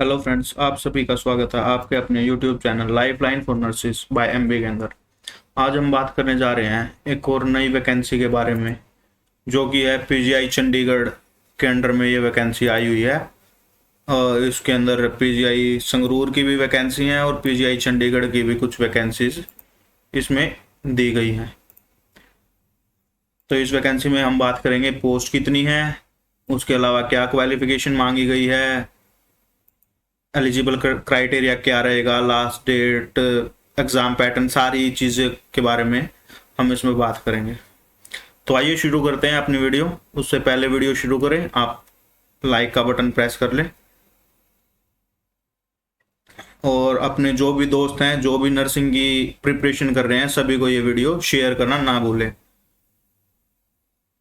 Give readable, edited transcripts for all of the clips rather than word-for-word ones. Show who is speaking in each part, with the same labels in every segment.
Speaker 1: Hello friends, आप सभी का स्वागत है आपके अपने YouTube channel Lifeline for nurses by MB के अंदर। आज हम बात करने जा रहे हैं एक और नई वैकेंसी के बारे में, जो कि है पीजीआई चंडीगढ़ के अंडर में ये वैकेंसी आई हुई है। और इसके अंदर पीजीआई संगरूर की भी वैकेंसी है और पीजीआई चंडीगढ़ की भी कुछ वैकेंसीज इसमें दी गई हैं। तो इस वैकेंसी में हम बात करेंगे पोस्ट कितनी है, उसके अलावा क्या क्वालिफिकेशन मांगी गई है, एलिजिबल क्राइटेरिया क्या रहेगा, लास्ट डेट, एग्ज़ाम पैटर्न, सारी चीज़ें के बारे में हम इसमें बात करेंगे। तो आइए शुरू करते हैं अपनी वीडियो। उससे पहले वीडियो शुरू करें आप लाइक का बटन प्रेस कर लें और अपने जो भी दोस्त हैं जो भी नर्सिंग की प्रिपरेशन कर रहे हैं सभी को ये वीडियो शेयर करना ना भूलें।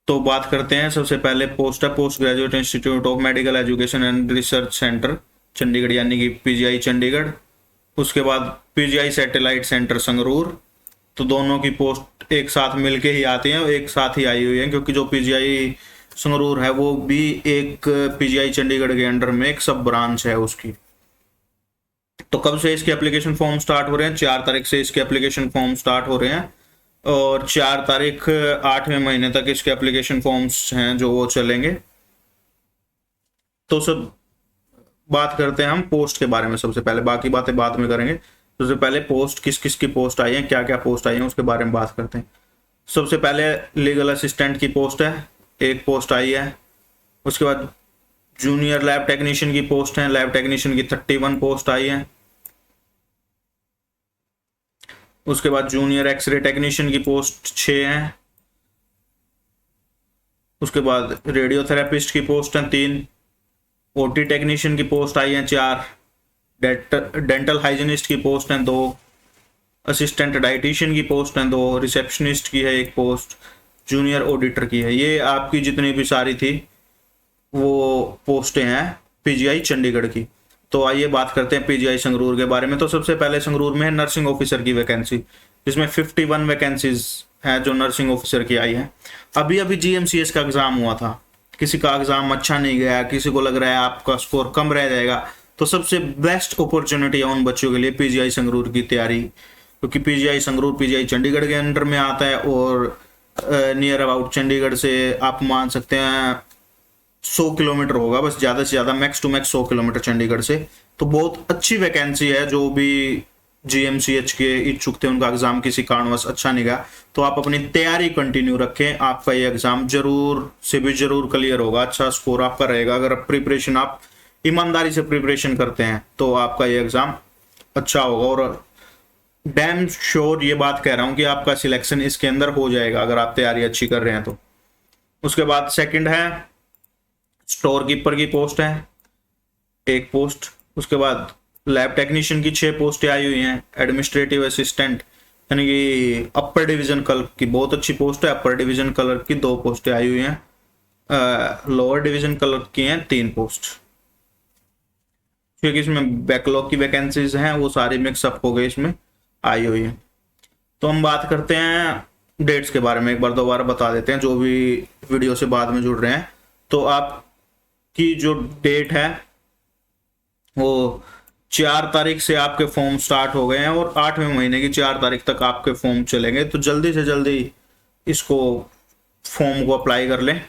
Speaker 1: तो बात करते हैं, सबसे पहले पोस्ट है post graduate institute of medical education and research centre Chandigarh, यानी कि पीजीआई चंडीगढ़। उसके बाद पीजीआई सैटेलाइट सेंटर संगरूर। तो दोनों की पोस्ट एक साथ मिलके ही आती हैं, एक साथ ही आई हुई है, क्योंकि जो पीजीआई संगरूर है वो भी एक पीजीआई चंडीगढ़ के अंडर में एक सब ब्रांच है उसकी। तो कब से इसके एप्लीकेशन फॉर्म स्टार्ट हो रहे हैं? 4 तारीख से इसके एप्लीकेशन फॉर्म स्टार्ट हो रहे हैं और 4 तारीख 8वें महीने तक इसके एप्लीकेशन फॉर्म्स हैं जो वो चलेंगे। तो सब बात करते हैं हम पोस्ट के बारे में सबसे पहले, बाकी बातें बाद में करेंगे। सबसे पहले पोस्ट किस किस की पोस्ट आई है, क्या क्या पोस्ट आई है, उसके बारे में बात करते हैं। सबसे पहले लीगल असिस्टेंट की पोस्ट है, एक पोस्ट आई है। उसके बाद जूनियर लैब टेक्नीशियन की पोस्ट है, लैब टेक्नीशियन की 31 पोस्ट आई है। उसके बाद जूनियर एक्सरे टेक्नीशियन की पोस्ट 6 है। उसके बाद रेडियोथेरेपिस्ट की पोस्ट है 3। ओटी टेक्नीशियन की पोस्ट आई है 4। डेंटल हाइजीनिस्ट की पोस्ट हैं 2। असिस्टेंट डाइटिशियन की पोस्ट हैं 2। रिसेप्शनिस्ट की है 1 पोस्ट। जूनियर ऑडिटर की है। ये आपकी जितनी भी सारी थी वो पोस्टें हैं पीजीआई चंडीगढ़ की। तो आइए बात करते हैं पीजीआई संगरूर के बारे में। तो सबसे पहले संगरूर में है नर्सिंग ऑफिसर की वैकेंसी, जिसमें 51 वैकेंसीज हैं जो नर्सिंग ऑफिसर की आई है। अभी अभी जीएमसीएस का एग्जाम हुआ था, किसी का एग्जाम अच्छा नहीं गया, किसी को लग रहा है आपका स्कोर कम रह जाएगा, तो सबसे बेस्ट अपॉर्चुनिटी है उन बच्चों के लिए पीजीआई संगरूर की तैयारी, क्योंकि पीजीआई संगरूर पीजीआई चंडीगढ़ के अंडर में आता है और नियर अबाउट चंडीगढ़ से आप मान सकते हैं 100 किलोमीटर होगा, बस ज़्यादा से ज़्यादा, max to max 100 kilometre Chandigarh से। तो बहुत अच्छी वैकेंसी है। जो भी जीएमसीएच के इच्छुक थे उनका एग्जाम किसी कारणवश अच्छा नहीं गया तो आप अपनी तैयारी कंटिन्यू रखें, आपका ये एग्जाम जरूर से भी जरूर क्लियर होगा, अच्छा स्कोर आपका रहेगा। अगर प्रिपरेशन आप ईमानदारी से प्रिपरेशन करते हैं तो आपका ये एग्जाम अच्छा होगा और डैम श्योर ये बात कह रहा हूं कि आपका सिलेक्शन इसके अंदर हो जाएगा अगर आप तैयारी अच्छी कर रहे हैं तो। उसके बाद सेकंड है स्टोर कीपर की पोस्ट है 1 पोस्ट। उसके बाद लैब टेक्नीशियन की 6 पोस्टें आई हुई हैं। एडमिनिस्ट्रेटिव असिस्टेंट यानी कि अपर डिवीजन क्लर्क की बहुत अच्छी पोस्ट है, अपर डिवीजन क्लर्क की 2 पोस्टें आई हुई हैं। लोअर डिवीजन क्लर्क की हैं 3 पोस्ट, क्योंकि इसमें बैकलॉग की वैकेंसीज हैं वो सारी मिक्सअप हो गई, इसमें आई हुई है। तो हम बात करते हैं डेट्स के बारे में, एक बार दोबारा बता देते हैं जो भी वीडियो से बाद में जुड़ रहे हैं। तो आपकी जो डेट है वो 4 तारीख से आपके फॉर्म स्टार्ट हो गए हैं और 8वें महीने की 4 तारीख तक आपके फॉर्म चलेंगे। तो जल्दी से जल्दी इसको फॉर्म को अप्लाई कर लें।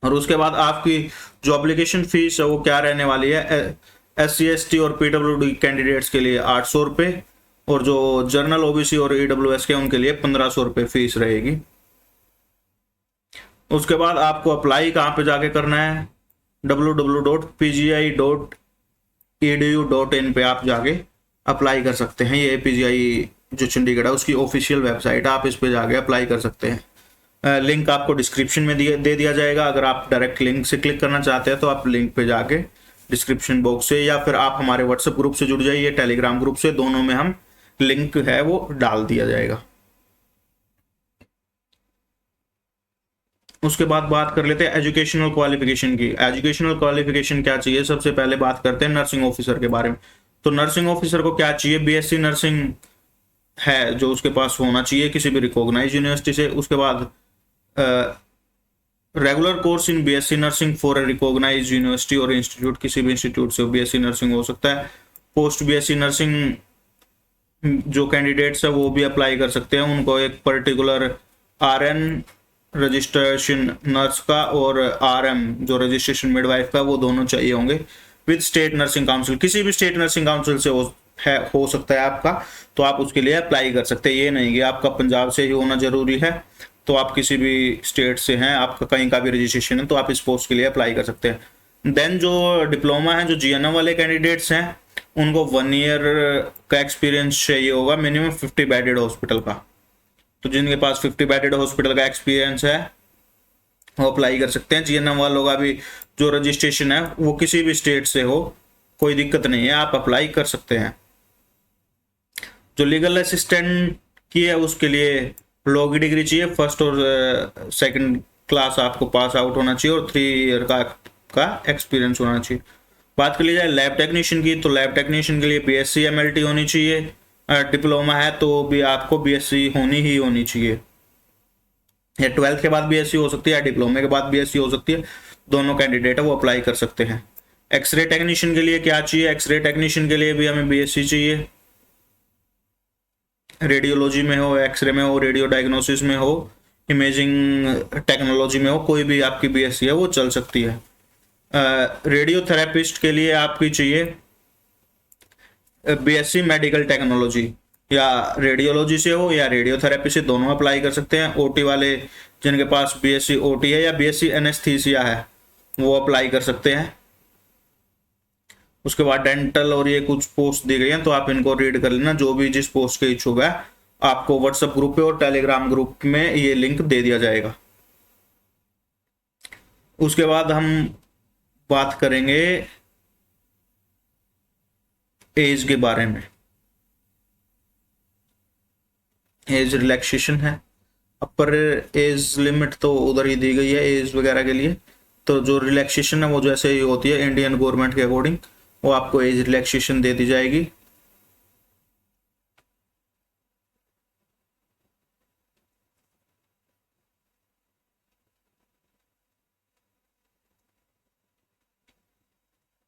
Speaker 1: और उसके बाद आपकी जो एप्लीकेशन फीस है वो क्या रहने वाली है, SC ST और PWD कैंडिडेट्स के लिए 800 रुपये और जो जर्नल OBC और EWS के उनके लिए 1500 रुपये फीस रहेगी। उसके बाद आपको अप्लाई कहाँ पे जाके करना है, www.pgi.edu.in पे आप जाके अप्लाई कर सकते हैं। ये पीजीआई जो चंडीगढ़ है उसकी ऑफिशियल वेबसाइट है, आप इस पे जाके अप्लाई कर सकते हैं। लिंक आपको डिस्क्रिप्शन में दे दिया जाएगा। अगर आप डायरेक्ट लिंक से क्लिक करना चाहते हैं तो आप लिंक पे जाके डिस्क्रिप्शन बॉक्स से, या फिर आप हमारे व्हाट्सएप ग्रुप से जुड़ जाइए, टेलीग्राम ग्रुप से, दोनों में हम लिंक है वो डाल दिया जाएगा। उसके बाद बात कर लेते हैं एजुकेशनल क्वालिफिकेशन की। एजुकेशनल क्वालिफिकेशन क्या चाहिए, सबसे पहले बात करते हैं नर्सिंग ऑफिसर के बारे में। तो नर्सिंग ऑफिसर को क्या चाहिए, BSc नर्सिंग है जो उसके पास होना चाहिए किसी भी रिकॉग्नाइज यूनिवर्सिटी से। उसके बाद regular course in BSc nursing for a recognised university और इंस्टीट्यूट, किसी भी इंस्टीट्यूट से बीएससी नर्सिंग हो सकता है। पोस्ट बीएससी नर्सिंग जो कैंडिडेट्स है वो भी अप्लाई कर सकते हैं, उनको एक पर्टिकुलर आरएन रजिस्ट्रेशन नर्स का और आरएम जो रजिस्ट्रेशन मिडवाइफ का, वो दोनों चाहिए होंगे विद स्टेट नर्सिंग काउंसिल। किसी भी स्टेट नर्सिंग काउंसिल से हो सकता है आपका, तो आप उसके लिए अप्लाई कर सकते हैं। ये नहीं कि आपका पंजाब से ही होना जरूरी है, तो आप किसी भी स्टेट से हैं, आपका कहीं का भी रजिस्ट्रेशन है, तो आप इस पोस्ट के लिए अप्लाई कर सकते हैं। देन जो डिप्लोमा है, जो जीएनएम वाले कैंडिडेट्स हैं, उनको 1 ईयर का एक्सपीरियंस चाहिए होगा मिनिमम 50 बेडेड हॉस्पिटल का। तो जिनके पास 50 बेडेड हॉस्पिटल का एक्सपीरियंस है वो अप्लाई कर सकते हैं। जीएनएम वालों का भी जो रजिस्ट्रेशन है वो किसी भी स्टेट से हो, कोई दिक्कत नहीं है, आप अप्लाई कर सकते हैं। जो लीगल असिस्टेंट की है उसके लिए लॉ की डिग्री चाहिए, फर्स्ट और सेकंड क्लास आपको पास आउट होना चाहिए और 3 ईयर का एक्सपीरियंस होना चाहिए। बात कर ली जाए लैब टेक्नीशियन की, तो लैब टेक्नीशियन के लिए बीएससी एमएलटी होनी चाहिए। डिप्लोमा है तो भी आपको बीएससी होनी चाहिए, या 12th के बाद बीएससी हो सकती है, या डिप्लोमे के बाद बीएससी हो सकती है, दोनों कैंडिडेट है वो अप्लाई कर सकते हैं। एक्सरे टेक्नीशियन के लिए क्या चाहिए? एक्सरे टेक्नीशियन के लिए भी हमें बीएससी चाहिए, रेडियोलॉजी में हो, एक्सरे में हो, रेडियो डायग्नोसिस में हो, इमेजिंग टेक्नोलॉजी में हो, कोई भी आपकी बीएससी है वो चल सकती है। रेडियोथेरेपिस्ट के लिए आपकी चाहिए बीएससी मेडिकल टेक्नोलॉजी, या रेडियोलॉजी से हो या रेडियोथेरेपी से, दोनों अप्लाई कर सकते हैं। ओटी वाले जिनके पास बीएससी ओटी है या बीएससी एनेस्थीसिया है वो अप्लाई कर सकते हैं। उसके बाद डेंटल और ये कुछ पोस्ट दी गई हैं, तो आप इनको रीड कर लेना। जो भी जिस पोस्ट के इच्छुक है आपको व्हाट्सएप ग्रुप पे और टेलीग्राम ग्रुप में ये लिंक दे दिया जाएगा। उसके बाद हम बात करेंगे एज के बारे में। एज रिलैक्सेशन है, अपर एज लिमिट तो उधर ही दी गई है एज वगैरह के लिए, तो जो रिलैक्सेशन है वो जैसे ही होती है इंडियन गवर्नमेंट के अकॉर्डिंग, वो आपको एज रिलैक्सेशन दे दी जाएगी।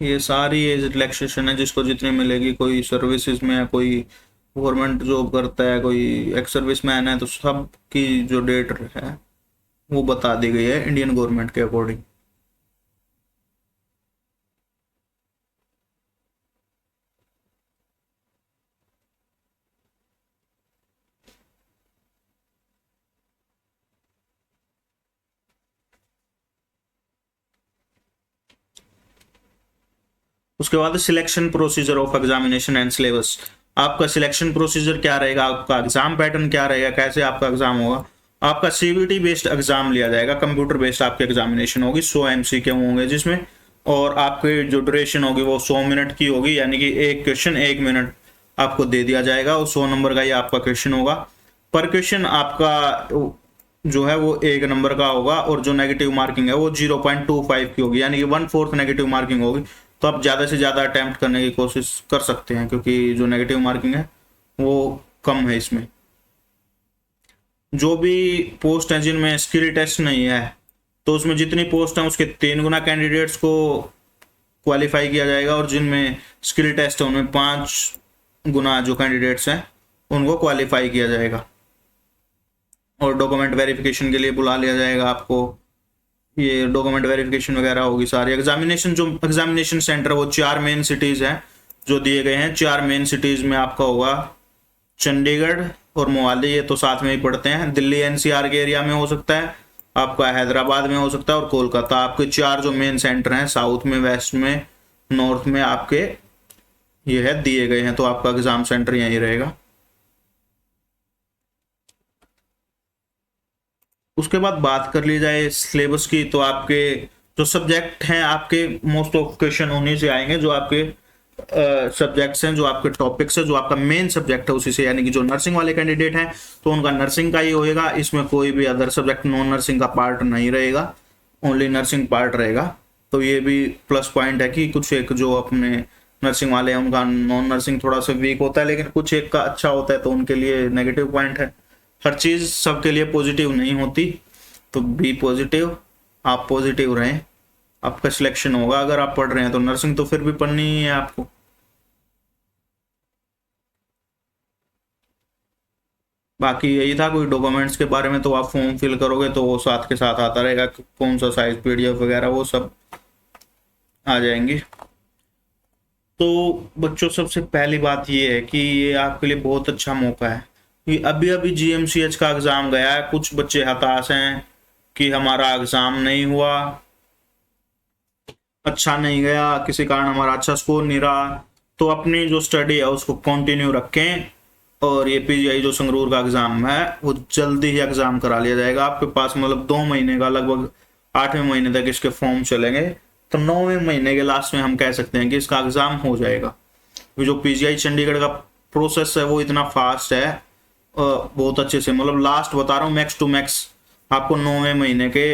Speaker 1: ये सारी एज रिलैक्सेशन है जिसको जितनी मिलेगी, कोई सर्विसेज में है, कोई गवर्नमेंट जॉब करता है, कोई एक्स सर्विस मैन है, तो सब की जो डेट है वो बता दी गई है इंडियन गवर्नमेंट के अकॉर्डिंग। उसके बाद selection procedure of examination and syllabus. आपका सिलेक्शन प्रोसीजर क्या रहेगा, आपका एग्जाम पैटर्न क्या रहेगा, कैसे आपका एग्जाम होगा। आपका सीबीटी बेस्ड एग्जाम लिया जाएगा, कंप्यूटर बेस्ड आपकी एग्जामिनेशन होगी, 100 एमसीक्यू होंगे जिसमें, और आपकी जो ड्यूरेशन होगी वो 100 मिनट की होगी, यानी कि एक क्वेश्चन 1 मिनट आपको दे दिया जाएगा और 100 नंबर का ही आपका क्वेश्चन होगा। पर क्वेश्चन आपका जो है वो 1 नंबर का होगा, और जो नेगेटिव मार्किंग है वो 0.25 की होगी, यानी कि 1/4 नेगेटिव मार्किंग होगी। तो आप ज़्यादा से ज़्यादा अटैम्प्ट करने की कोशिश कर सकते हैं, क्योंकि जो नेगेटिव मार्किंग है वो कम है इसमें। जो भी पोस्ट हैं जिनमें स्किल टेस्ट नहीं है, तो उसमें जितनी पोस्ट हैं उसके 3 गुना कैंडिडेट्स को क्वालिफाई किया जाएगा, और जिनमें स्किल टेस्ट है उनमें 5 गुना जो कैंडिडेट्स हैं उनको क्वालिफाई किया जाएगा। और डॉक्यूमेंट वेरिफिकेशन के लिए बुला लिया जाएगा आपको, ये डॉक्यूमेंट वेरिफिकेशन वगैरह होगी सारी। एग्जामिनेशन जो एग्जामिनेशन सेंटर वो 4 मेन सिटीज़ हैं जो दिए गए हैं। 4 मेन सिटीज़ में आपका होगा चंडीगढ़ और मोहाली, ये तो साथ में ही पड़ते हैं। दिल्ली एनसीआर के एरिया में हो सकता है, आपका हैदराबाद में हो सकता है, और कोलकाता। आपके 4 जो मेन सेंटर हैं, साउथ में, वेस्ट में, नॉर्थ में आपके ये है दिए गए हैं, तो आपका एग्जाम सेंटर यहीं रहेगा। उसके बाद बात कर ली जाए सिलेबस की, तो आपके जो सब्जेक्ट हैं आपके मोस्ट ऑफ क्वेश्चन उन्हीं से आएंगे, जो आपके सब्जेक्ट्स हैं, जो आपके टॉपिक्स है, जो आपका मेन सब्जेक्ट है उसी से। यानी कि जो नर्सिंग वाले कैंडिडेट हैं तो उनका नर्सिंग का ही होएगा, इसमें कोई भी अदर सब्जेक्ट नॉन नर्सिंग का पार्ट नहीं रहेगा, ओनली नर्सिंग पार्ट रहेगा। तो ये भी प्लस पॉइंट है कि कुछ एक जो अपने नर्सिंग वाले हैं उनका नॉन नर्सिंग थोड़ा सा वीक होता है, लेकिन कुछ एक का अच्छा होता है, तो उनके लिए नेगेटिव पॉइंट है। हर चीज़ सबके लिए पॉजिटिव नहीं होती, तो बी पॉजिटिव आप पॉजिटिव रहें, आपका सिलेक्शन होगा। अगर आप पढ़ रहे हैं तो नर्सिंग तो फिर भी पढ़नी ही है आपको। बाकी यही था, कोई डॉक्यूमेंट्स के बारे में तो आप फॉर्म फिल करोगे तो वो साथ के साथ आता रहेगा, कौन सा साइज PDF वगैरह वो सब आ जाएंगी। तो बच्चों सबसे पहली बात ये है कि ये आपके लिए बहुत अच्छा मौका है कि अभी अभी GMCH का एग्ज़ाम गया है, कुछ बच्चे हताश हैं कि हमारा एग्ज़ाम नहीं हुआ, अच्छा नहीं गया, किसी कारण हमारा अच्छा स्कोर नहीं रहा। तो अपनी जो स्टडी है उसको कंटिन्यू रखें, और ये PGI जो संगरूर का एग्ज़ाम है वो जल्दी ही एग्ज़ाम करा लिया जाएगा आपके पास। मतलब 2 महीने का, लगभग 8वें महीने तक इसके फॉर्म चलेंगे, तो 9वें महीने के लास्ट में हम कह सकते हैं कि इसका एग्ज़ाम हो जाएगा। क्योंकि जो PGI चंडीगढ़ का प्रोसेस है वो इतना फास्ट है, बहुत अच्छे से, मतलब लास्ट बता रहा हूँ, मैक्स टू मैक्स आपको 9वें महीने के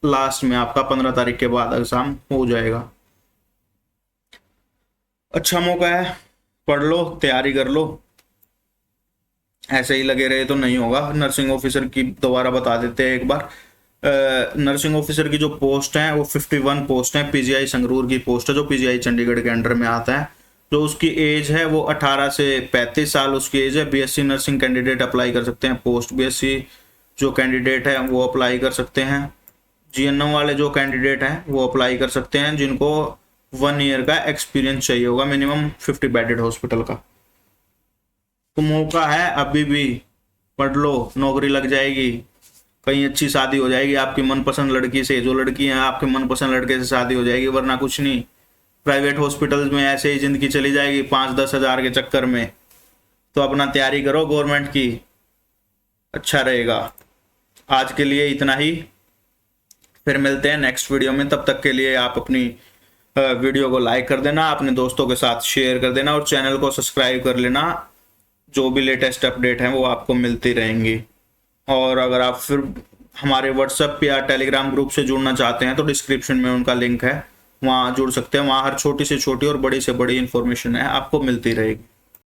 Speaker 1: लास्ट में आपका 15 तारीख के बाद एग्ज़ाम हो जाएगा। अच्छा मौका है, पढ़ लो, तैयारी कर लो। ऐसे ही लगे रहे तो नहीं होगा। नर्सिंग ऑफिसर की दोबारा बता देते हैं एक बार। नर्सिंग ऑफिसर की जो पोस्ट है वो 51 पोस्ट है, PGI संगरूर की पोस्ट है जो PGI चंडीगढ़ के अंडर में आता है। जो उसकी एज है वो 18 से 35 साल उसकी एज है। BSc नर्सिंग कैंडिडेट अप्लाई कर सकते हैं, पोस्ट BSc जो कैंडिडेट है वो अप्लाई कर सकते हैं, GNM वाले जो कैंडिडेट हैं वो अप्लाई कर सकते हैं, जिनको 1 ईयर का एक्सपीरियंस चाहिए होगा मिनिमम 50 बेडेड हॉस्पिटल का। तो मौका है अभी भी, पढ़ लो, नौकरी लग जाएगी, कहीं अच्छी शादी हो जाएगी आपकी मनपसंद लड़की से, जो लड़की है आपके मनपसंद लड़के से शादी हो जाएगी, वरना कुछ नहीं। प्राइवेट हॉस्पिटल्स में ऐसे ही ज़िंदगी चली जाएगी 5-10 हज़ार के चक्कर में। तो अपना तैयारी करो गवर्नमेंट की, अच्छा रहेगा। आज के लिए इतना ही, फिर मिलते हैं नेक्स्ट वीडियो में। तब तक के लिए आप अपनी वीडियो को लाइक कर देना, अपने दोस्तों के साथ शेयर कर देना, और चैनल को सब्सक्राइब कर लेना। जो भी लेटेस्ट अपडेट हैं वो आपको मिलती रहेंगी। और अगर आप फिर हमारे WhatsApp या टेलीग्राम ग्रुप से जुड़ना चाहते हैं तो डिस्क्रिप्शन में उनका लिंक है, वहाँ जुड़ सकते हैं। वहाँ हर छोटी से छोटी और बड़ी से बड़ी इन्फॉर्मेशन है आपको मिलती रहेगी।